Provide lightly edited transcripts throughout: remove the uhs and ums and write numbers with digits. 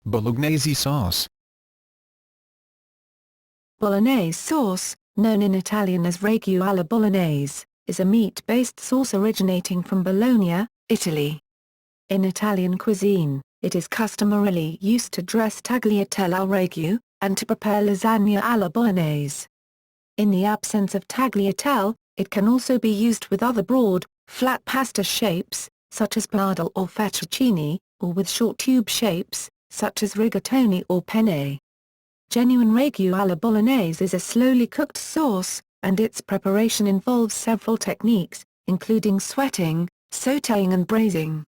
Bolognese sauce. Bolognese sauce, known in Italian as ragù alla bolognese, is a meat-based sauce originating from Bologna, Italy. In Italian cuisine, it is customarily used to dress tagliatelle al ragù, and to prepare lasagne alla bolognese. In the absence of tagliatelle, it can also be used with other broad, flat pasta shapes, such as pappardelle or fettuccine, or with short tube shapes, such as rigatoni or penne. Genuine ragù alla bolognese is a slowly cooked sauce, and its preparation involves several techniques, including sweating, sautéing and braising.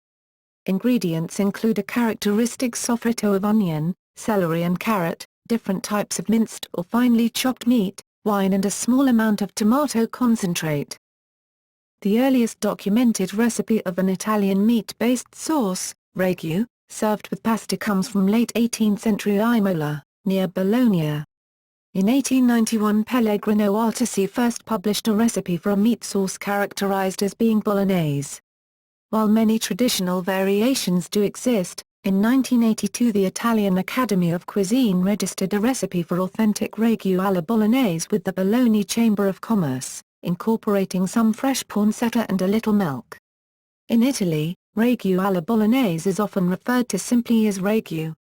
Ingredients include a characteristic soffritto of onion, celery and carrot, different types of minced or finely chopped meat, wine and a small amount of tomato concentrate. The earliest documented recipe of an Italian meat-based sauce, ragù, served with pasta comes from late 18th century Imola, near Bologna. In 1891 Pellegrino Artisi first published a recipe for a meat sauce characterized as being bolognese. While many traditional variations do exist, in 1982 the Italian Academy of Cuisine registered a recipe for authentic ragù alla bolognese with the Bologna Chamber of Commerce, incorporating some fresh pancetta and a little milk. In Italy, ragù alla bolognese is often referred to simply as ragù.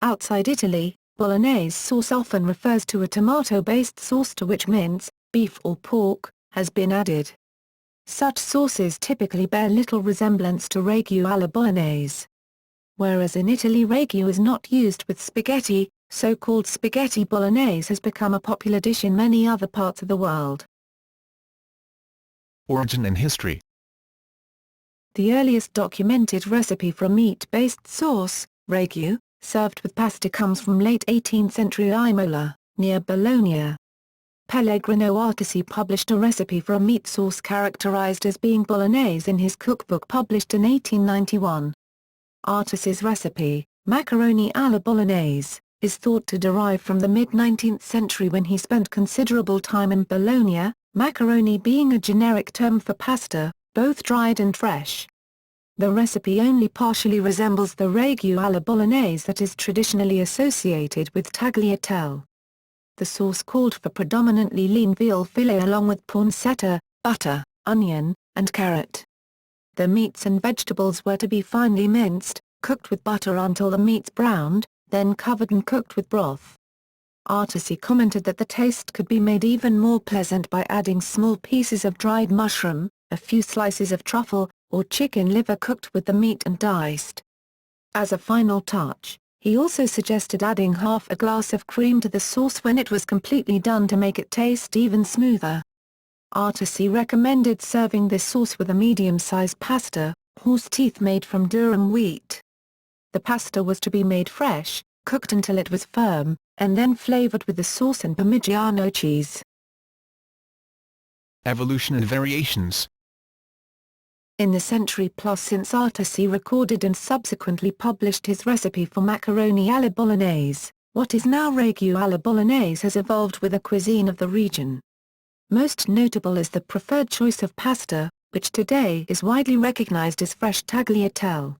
Outside Italy, bolognese sauce often refers to a tomato-based sauce to which mince, beef or pork, has been added. Such sauces typically bear little resemblance to ragù alla bolognese. Whereas in Italy ragù is not used with spaghetti, so-called spaghetti bolognese has become a popular dish in many other parts of the world. Origin and history. The earliest documented recipe for a meat-based sauce, ragù, served with pasta comes from late 18th century Imola, near Bologna. Pellegrino Artisi published a recipe for a meat sauce characterized as being bolognese in his cookbook published in 1891. Artisi's recipe, macaroni alla bolognese, is thought to derive from the mid-19th century when he spent considerable time in Bologna, macaroni being a generic term for pasta, both dried and fresh. The recipe only partially resembles the ragù alla bolognese that is traditionally associated with tagliatelle. The sauce called for predominantly lean veal fillet along with pancetta, butter, onion, and carrot. The meats and vegetables were to be finely minced, cooked with butter until the meats browned, then covered and cooked with broth. Artisi commented that the taste could be made even more pleasant by adding small pieces of dried mushroom, a few slices of truffle, or chicken liver cooked with the meat and diced. As a final touch, he also suggested adding half a glass of cream to the sauce when it was completely done to make it taste even smoother. Artisi recommended serving this sauce with a medium-sized pasta, horse teeth made from durum wheat. The pasta was to be made fresh, cooked until it was firm, and then flavored with the sauce and Parmigiano cheese. Evolution and variations. In the century plus since Artisi recorded and subsequently published his recipe for macaroni alla bolognese, what is now ragù alla bolognese has evolved with the cuisine of the region. Most notable is the preferred choice of pasta, which today is widely recognized as fresh tagliatelle.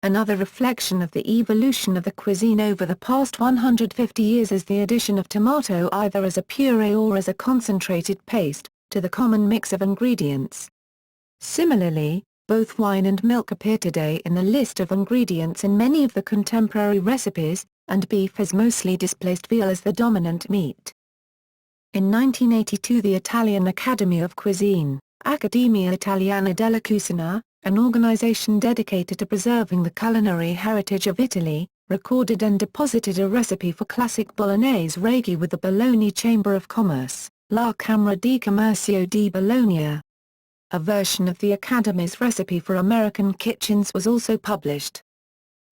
Another reflection of the evolution of the cuisine over the past 150 years is the addition of tomato either as a puree or as a concentrated paste, to the common mix of ingredients. Similarly, both wine and milk appear today in the list of ingredients in many of the contemporary recipes, and beef has mostly displaced veal as the dominant meat. In 1982 the Italian Academy of Cuisine, Accademia Italiana della Cucina, an organization dedicated to preserving the culinary heritage of Italy, recorded and deposited a recipe for classic bolognese ragù with the Bologna Chamber of Commerce, La Camera di Commercio di Bologna. A version of the Academy's recipe for American kitchens was also published.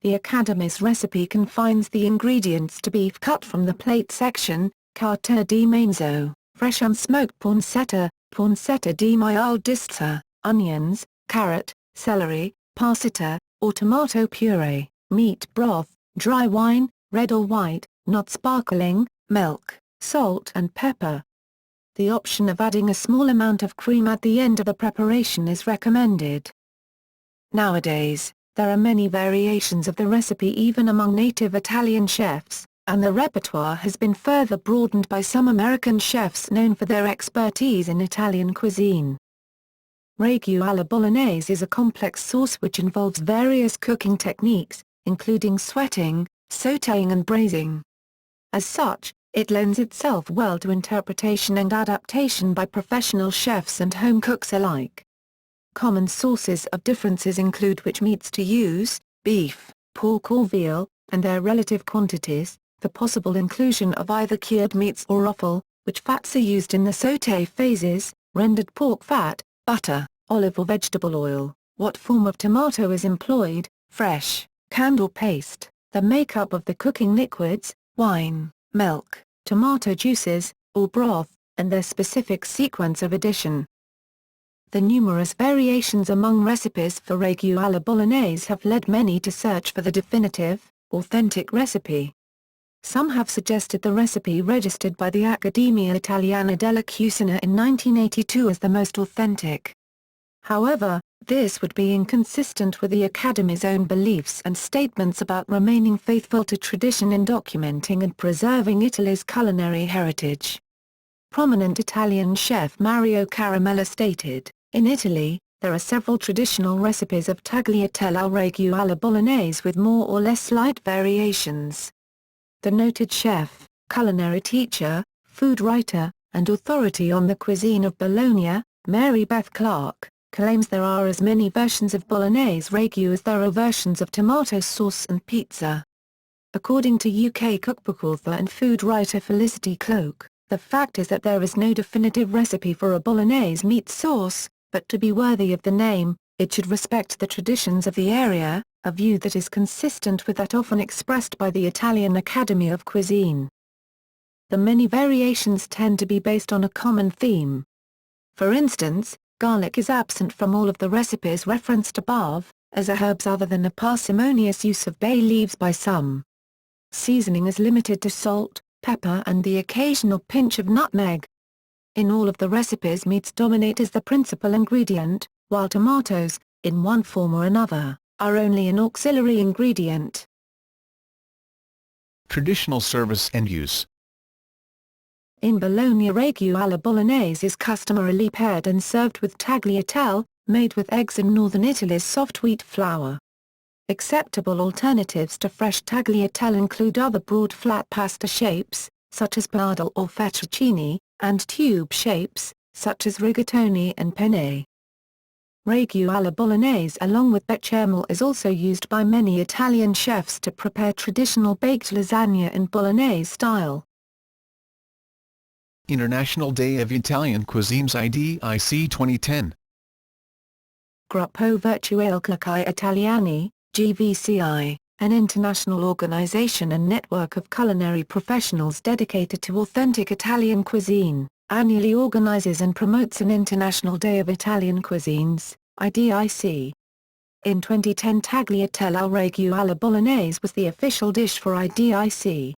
The Academy's recipe confines the ingredients to beef cut from the plate section, carta di manzo, fresh unsmoked pancetta, pancetta di maialdista, onions, carrot, celery, passata, or tomato puree, meat broth, dry wine, red or white, not sparkling, milk, salt and pepper. The option of adding a small amount of cream at the end of the preparation is recommended. Nowadays, There are many variations of the recipe even among native Italian chefs, and the repertoire has been further broadened by some American chefs known for their expertise in Italian cuisine. Ragù alla Bolognese is a complex sauce which involves various cooking techniques, including sweating, sautéing and braising. As such, it lends itself well to interpretation and adaptation by professional chefs and home cooks alike. Common sources of differences include which meats to use, beef, pork or veal, and their relative quantities, the possible inclusion of either cured meats or offal, which fats are used in the sauté phases, rendered pork fat, butter, olive or vegetable oil, what form of tomato is employed, fresh, canned or paste, the makeup of the cooking liquids, wine, milk, tomato juices, or broth, and their specific sequence of addition. The numerous variations among recipes for ragù alla Bolognese have led many to search for the definitive, authentic recipe. Some have suggested the recipe registered by the Accademia Italiana della Cucina in 1982 as the most authentic. However, this would be inconsistent with the Academy's own beliefs and statements about remaining faithful to tradition in documenting and preserving Italy's culinary heritage. Prominent Italian chef Mario Caramella stated, "In Italy, there are several traditional recipes of tagliatelle al ragù alla Bolognese with more or less slight variations." The noted chef, culinary teacher, food writer, and authority on the cuisine of Bologna, Mary Beth Clark, claims there are as many versions of Bolognese ragù as there are versions of tomato sauce and pizza. According to UK cookbook author and food writer Felicity Cloak, the fact is that there is no definitive recipe for a Bolognese meat sauce, but to be worthy of the name, it should respect the traditions of the area, a view that is consistent with that often expressed by the Italian Academy of Cuisine. The many variations tend to be based on a common theme. For instance, garlic is absent from all of the recipes referenced above, as are herbs other than a parsimonious use of bay leaves by some. Seasoning is limited to salt, pepper and the occasional pinch of nutmeg. In all of the recipes meats dominate as the principal ingredient, while tomatoes, in one form or another, are only an auxiliary ingredient. Traditional service and use. In Bologna ragù alla Bolognese is customarily paired and served with tagliatelle, made with eggs and northern Italy's soft wheat flour. Acceptable alternatives to fresh tagliatelle include other broad flat pasta shapes, such as pappardelle or fettuccine, and tube shapes, such as rigatoni and penne. Ragù alla Bolognese along with bechamel is also used by many Italian chefs to prepare traditional baked lasagna in Bolognese style. International Day of Italian Cuisines IDIC 2010. Gruppo Virtuale Cuochi Italiani, GVCI, an international organization and network of culinary professionals dedicated to authentic Italian cuisine, annually organizes and promotes an International Day of Italian Cuisines, IDIC. In 2010 tagliatelle al ragù alla Bolognese was the official dish for IDIC.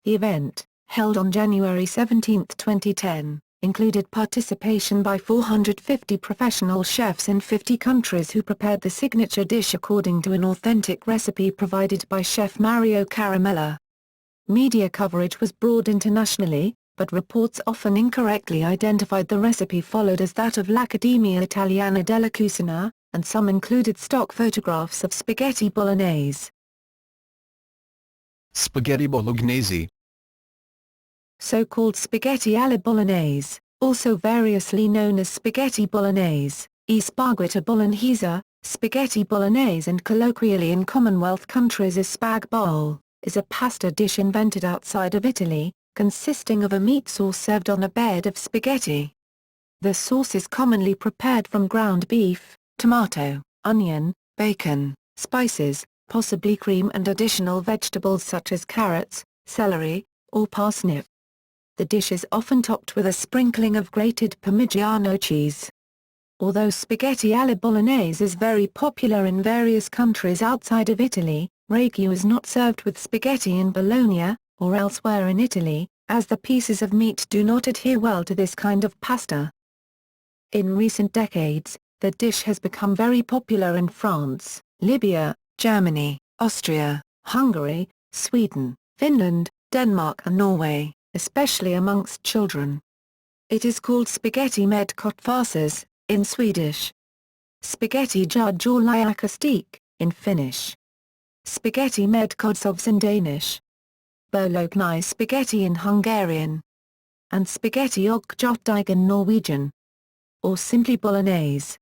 The event, held on January 17, 2010, included participation by 450 professional chefs in 50 countries who prepared the signature dish according to an authentic recipe provided by chef Mario Caramella. Media coverage was broad internationally, but reports often incorrectly identified the recipe followed as that of l'Accademia Italiana della Cucina, and some included stock photographs of spaghetti bolognese. Spaghetti Bolognese. So-called spaghetti alla Bolognese, also variously known as spaghetti bolognese, spaghetti bolognese, spaghetti bolognese and colloquially in Commonwealth countries as spag bowl, is a pasta dish invented outside of Italy, consisting of a meat sauce served on a bed of spaghetti. The sauce is commonly prepared from ground beef, tomato, onion, bacon, spices, possibly cream and additional vegetables such as carrots, celery, or parsnip. The dish is often topped with a sprinkling of grated Parmigiano cheese. Although spaghetti alla Bolognese is very popular in various countries outside of Italy, ragù is not served with spaghetti in Bologna, or elsewhere in Italy, as the pieces of meat do not adhere well to this kind of pasta. In recent decades, the dish has become very popular in France, Libya, Germany, Austria, Hungary, Sweden, Finland, Denmark and Norway, especially amongst children. It is called spaghetti med köttfärsar, in Swedish. Spaghetti judge or liakastik, in Finnish. Spaghetti med köttsovs in Danish. Bolognese spaghetti in Hungarian. And spaghetti och köttdeig in Norwegian. Or simply bolognese.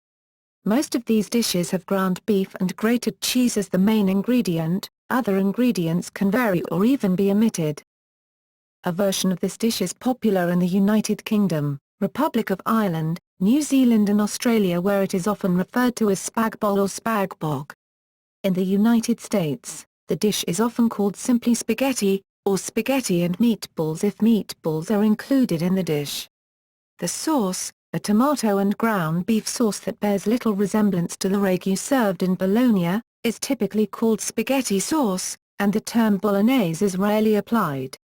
Most of these dishes have ground beef and grated cheese as the main ingredient, other ingredients can vary or even be omitted. A version of this dish is popular in the United Kingdom, Republic of Ireland, New Zealand and Australia where it is often referred to as spag bol or spag bog. In the United States, the dish is often called simply spaghetti, or spaghetti and meatballs if meatballs are included in the dish. The sauce, a tomato and ground beef sauce that bears little resemblance to the ragù served in Bologna, is typically called spaghetti sauce, and the term bolognese is rarely applied.